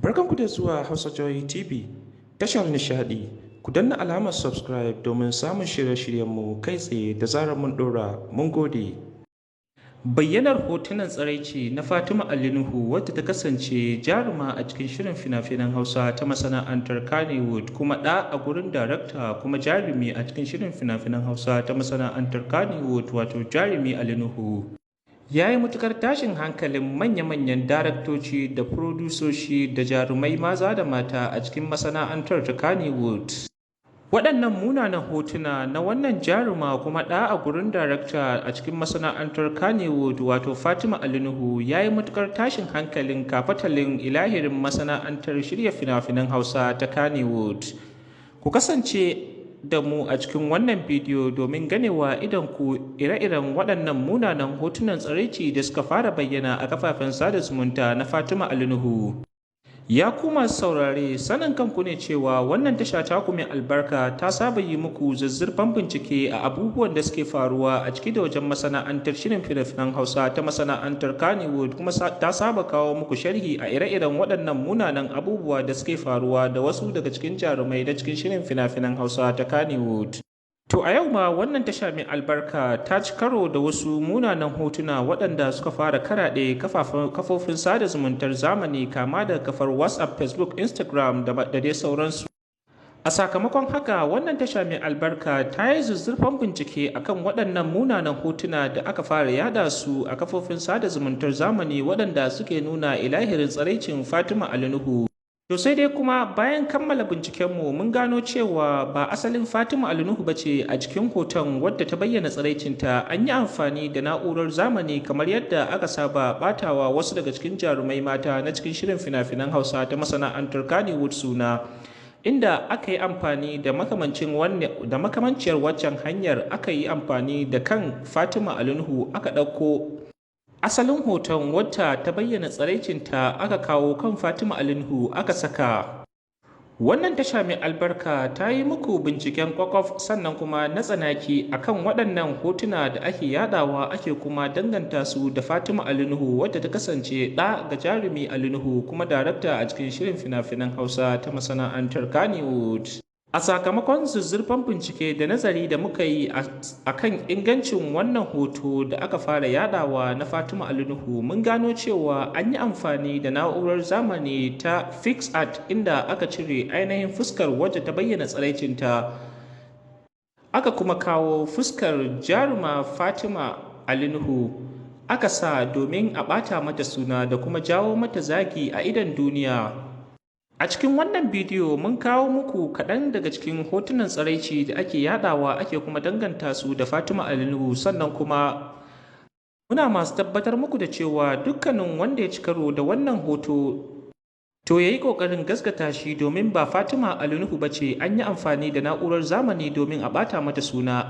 Barkanku da zuwa Hausa Joy TV, tashar nishaɗi. Ku danna alamar subscribe domin samun shirye-shiryenmu kai tsaye da zarar mun ɗora. Mun gode. Bayyanar hotunan tsiraici na Fatima Ali Nuhu wadda ta kasance jaruma a cikin shirin fina-finan Hausa ta masana'antar Kannywood kuma ɗa a gurin darakta kuma jarumi a cikin shirin fina-finan Hausa ta masana'antar Kannywood wato Jarumi Ali Nuhu. Ya yi matuƙar tashin hankalin manya-manyan daraktoci da furodusoshi da jarumai maza da mata a cikin masana'antar ta Kannywood. Waɗannan munanan hotuna na wannan jaruma kuma ɗa a gurin darakta a cikin masana'antar Kannywood wato Fatima Ali Nuhu ya yi matuƙar tashin hankalin kafatalin ilahirin masana'antar shirya fina-finan Hausa ta Kannywood. Ku kasance da mu a cikin wannan bidiyo domin ganewa ku ire-iren waɗannan munanan hotunan tsiraici da suka fara bayyana a kafafen sada zumunta na Fatima Ali Nuhu. Ya kuma saurare sanin kanku ne cewa wannan tasha taku mai albarka ta saba yi muku zazzurfan bincike a abubuwan da suke faruwa a ciki da wajen masana'antar shirin fina-finan Hausa ta masana'antar Kannywood kuma ta saba kawo muku sharhi a ire-iren waɗannan munanan abubuwa da suke faruwa da wasu daga cikin jarumai da cikin shirin fina-finan Hausa ta Kannywood. To a yau ma wannan tasha mai albarka ta ci karo da wasu munanan hotuna waɗanda suka fara karaɗe kafofin sada zumuntar zamani kama da kafar WhatsApp, Facebook, Instagram da dai sauransu. A sakamakon haka wannan tasha mai albarka ta yi zuzzurfan bincike akan waɗannan munanan hotuna da aka fara yada su a kafofin sada zumuntar zamani waɗanda suke nuna ilahirin tsaraicin Fatima Ali Nuhu. To sai dai kuma bayan kammala bincikenmu mun gano cewa ba asalin Fatima Ali Nuhu ba ce a cikin hoton wadda ta bayyana tsiraicinta, an yi amfani da na'urar zamani kamar yadda aka saba batawa wasu daga cikin jarumai mata na cikin shirin fina-finan Hausa ta masana'antar Kannywood suna, inda aka yi amfani da makamanciyar waccan hanyar aka yi amfani da kan Fatima Ali Nuhu aka ɗauko asalin hoton wata ta bayyana tsiraicinta aka kawo kan Fatima Ali Nuhu aka saka. Wannan tasha mai albarka ta yi muku binciken kwakwaf sannan kuma na tsanaki akan waɗannan hotuna da ake yadawa ake kuma danganta su da Fatima Ali Nuhu wadda ta kasance ɗa ga Jarumi Ali Nuhu kuma darakta a cikin shirin fina-finan Hausa ta masana'antar Kannywood. A sakamakon zuzzurfan bincike da nazari da muka yi a kan ingancin wannan hoto da aka fara yadawa na Fatima Ali Nuhu, mun gano cewa an yi amfani da na'urar zamani ta PixArt inda aka cire ainihin fuskar wadda ta bayyana tsiraicinta. Aka kuma kawo fuskar jaruma Fatima Ali Nuhu aka sa domin a ɓata mata suna da kuma jawo mata zagi a idon duniya. A cikin wannan bidiyo mun kawo muku kaɗan daga cikin hotunan tsiraici da ake yadawa ake kuma danganta su da Fatima Ali Nuhu, sannan kuma muna masu tabbatar muku da cewa dukkanin wanda ya ci karo da wannan hoto to ya yi ƙoƙarin gaskata shi domin ba Fatima Ali Nuhu ba ce, an yi amfani da na'urar zamani domin a ɓata mata suna.